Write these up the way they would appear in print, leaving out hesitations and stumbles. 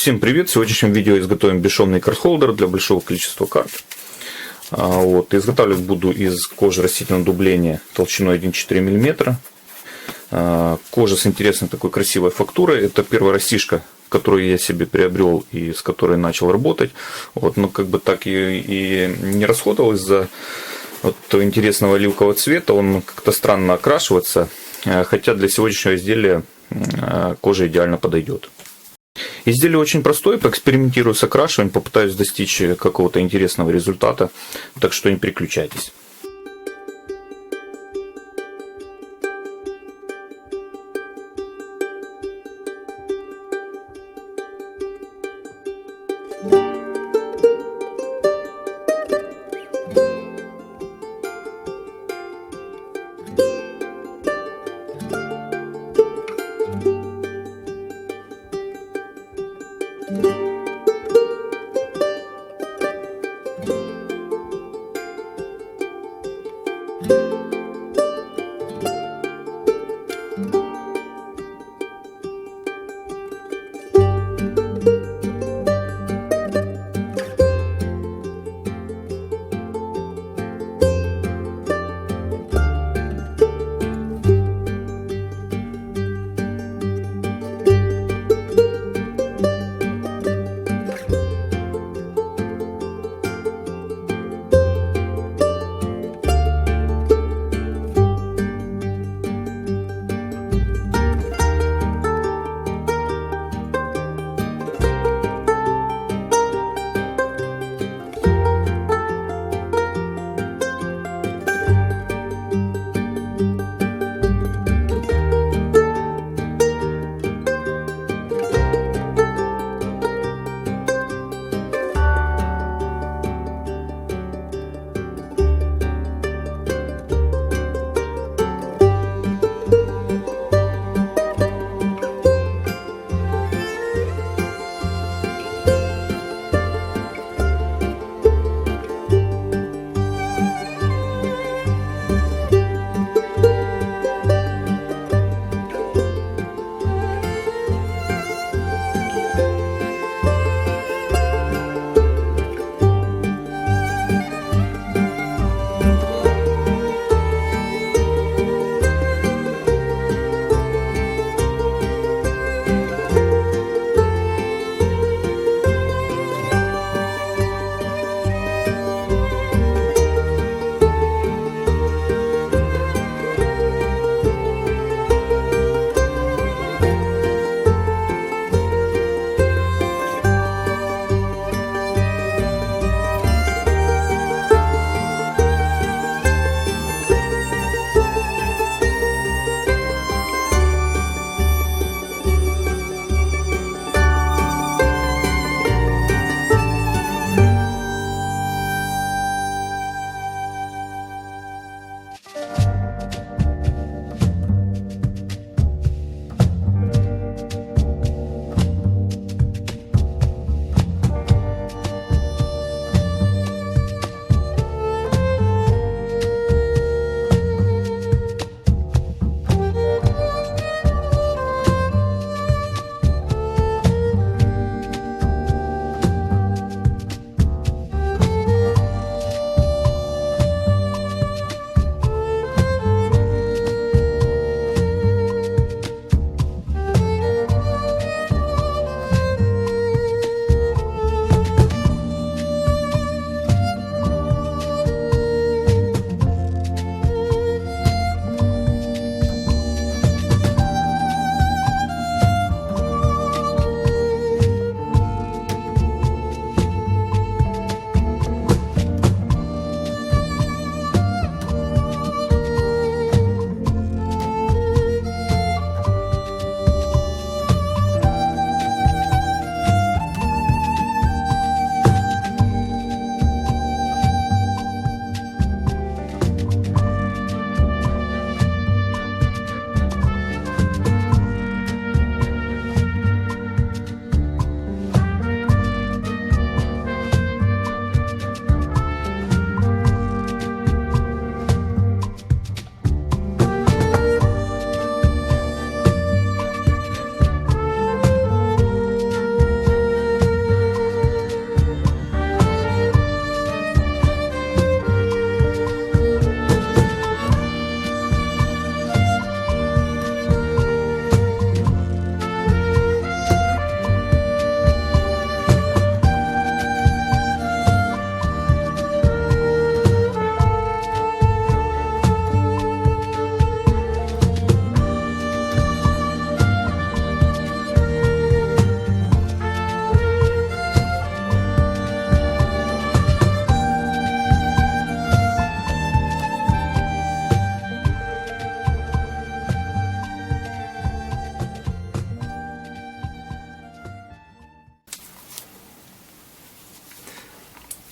Всем привет! В сегодняшнем видео изготовим бесшовный карт-холдер для большого количества карт. Изготавливать буду из кожи растительного дубления толщиной 1,4 мм. Кожа с интересной такой красивой фактурой. Это первая растишка, которую я себе приобрел и с которой начал работать. Но как бы так и не расходовал из-за интересного оливкового цвета. Он как-то странно окрашивается, хотя для сегодняшнего изделия кожа идеально подойдет. Изделие очень простое, поэкспериментирую с окрашиванием, попытаюсь достичь какого-то интересного результата, так что не переключайтесь.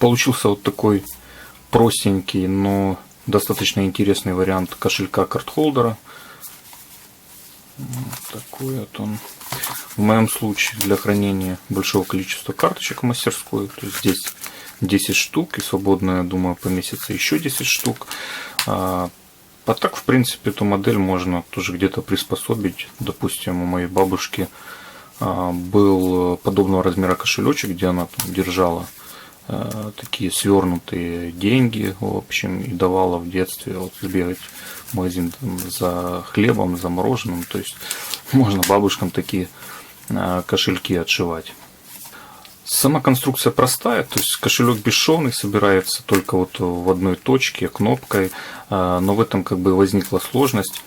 Получился вот такой простенький, но достаточно интересный вариант кошелька карт-холдера. Вот такой вот он. В моем случае для хранения большого количества карточек в мастерской. То есть здесь 10 штук, и свободно, я думаю, поместится еще 10 штук. А так, в принципе, эту модель можно тоже где-то приспособить. Допустим, у моей бабушки был подобного размера кошелечек, где она там держала такие свернутые деньги, в общем, и давала в детстве вот сбегать в магазин за хлебом, за мороженым. То есть можно бабушкам такие кошельки отшивать. Сама конструкция простая, то есть кошелек бесшовный, собирается только вот в одной точке кнопкой, но в этом как бы возникла сложность.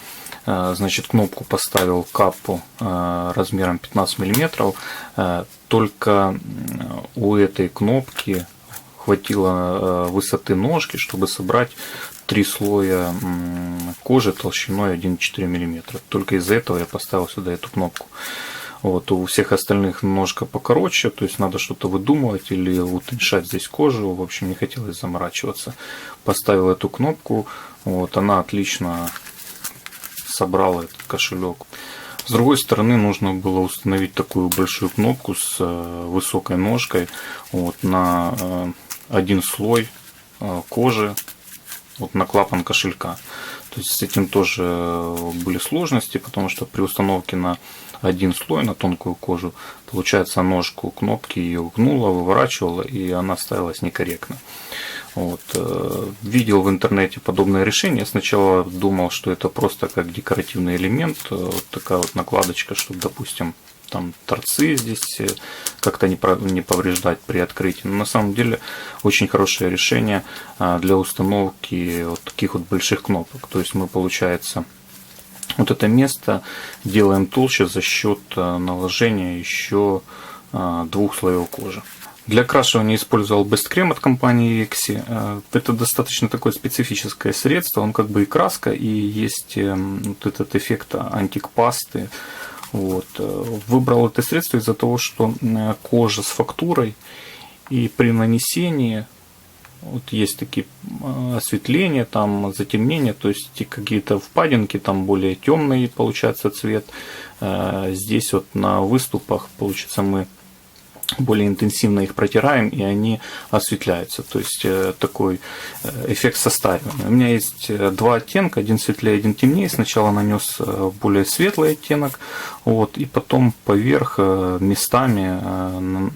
Значит, кнопку поставил капу размером 15 мм, только у этой кнопки хватило высоты ножки, чтобы собрать 3 слоя кожи толщиной 1,4 мм. Только из-за этого я поставил сюда эту кнопку. Вот, у всех остальных ножка покороче, то есть надо что-то выдумывать или утоньшать здесь кожу. В общем, не хотелось заморачиваться. Поставил эту кнопку, вот, она отлично собрала этот кошелек. С другой стороны, нужно было установить такую большую кнопку с высокой ножкой вот, на один слой кожи вот, на клапан кошелька. То есть с этим тоже были сложности, потому что при установке на один слой, на тонкую кожу, получается, ножку кнопки ее гнула, выворачивала, и она ставилась некорректно. Вот. Видел в интернете подобное решение. Я сначала думал, что это просто как декоративный элемент, вот такая вот накладочка, чтобы, допустим, там торцы здесь как-то не повреждать при открытии. Но на самом деле очень хорошее решение для установки вот таких вот больших кнопок. То есть мы, получается, вот это место делаем толще за счет наложения еще 2 слоев кожи. Для окрашивания использовал Best Creme от компании Exi. Это достаточно такое специфическое средство. Он как бы и краска, и есть вот этот эффект антикпасты. Вот. Выбрал это средство из-за того, что кожа с фактурой, и при нанесении вот есть такие осветления, там затемнения, то есть какие-то впадинки, там более темный получается цвет. Здесь вот на выступах, получается, мы более интенсивно их протираем, и они осветляются. То есть такой эффект состаривания. У меня есть 2 оттенка, один светлее, один темнее. Сначала нанес более светлый оттенок, вот, и потом поверх местами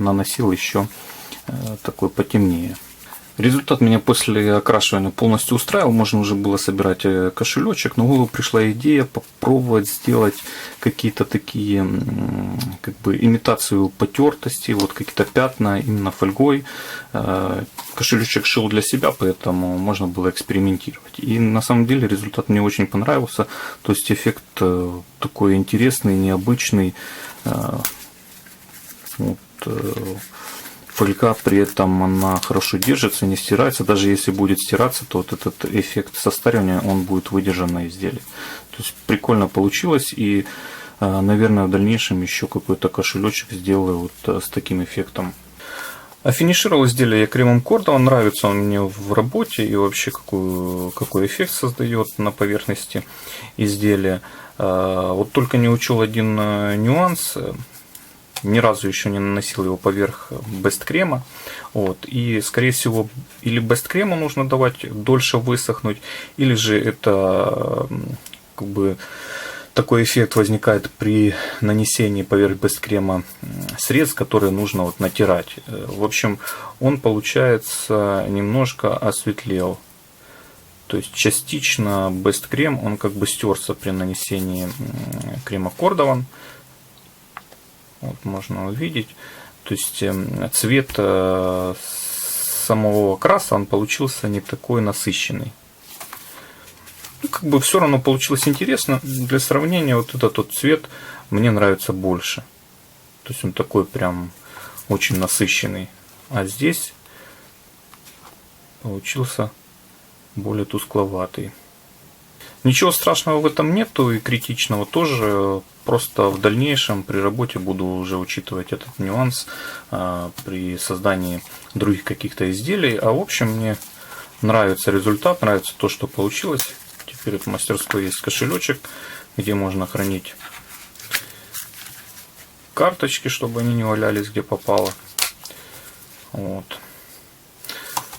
наносил еще такой потемнее. Результат меня после окрашивания полностью устраивал. Можно уже было собирать кошелечек, но в голову пришла идея попробовать сделать какие-то такие как бы имитацию потертости, вот какие-то пятна именно фольгой. Кошелечек шил для себя, поэтому можно было экспериментировать. И на самом деле результат мне очень понравился. То есть эффект такой интересный, необычный. Вот. Фольга при этом она хорошо держится, не стирается. Даже если будет стираться, то вот этот эффект состаривания, он будет выдержан на изделии. То есть прикольно получилось, и, наверное, в дальнейшем еще какой-то кошелечек сделаю вот с таким эффектом. А финишировал изделие я кремом Cordova. Нравится он мне в работе и вообще какой эффект создает на поверхности изделия. Вот только не учел один нюанс. Ни разу еще не наносил его поверх Best крема. Вот. И, скорее всего, или Best крему нужно давать дольше высохнуть, или же это как бы такой эффект возникает при нанесении поверх Best крема средств, которые нужно вот натирать. В общем, он, получается, немножко осветлел. То есть частично Best крем, он как бы стерся при нанесении крема Cordova. Вот можно увидеть, то есть цвет самого краса он получился не такой насыщенный. Ну, как бы все равно получилось интересно. Для сравнения, вот этот вот цвет мне нравится больше. То есть он такой прям очень насыщенный. А здесь получился более тускловатый. Ничего страшного в этом нету и критичного тоже. Просто в дальнейшем при работе буду уже учитывать этот нюанс при создании других каких-то изделий. А в общем, мне нравится результат, нравится то, что получилось. Теперь в мастерской есть кошелечек, где можно хранить карточки, чтобы они не валялись где попало. Вот.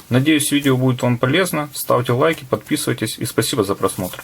Надеюсь, видео будет вам полезно. Ставьте лайки, подписывайтесь и спасибо за просмотр.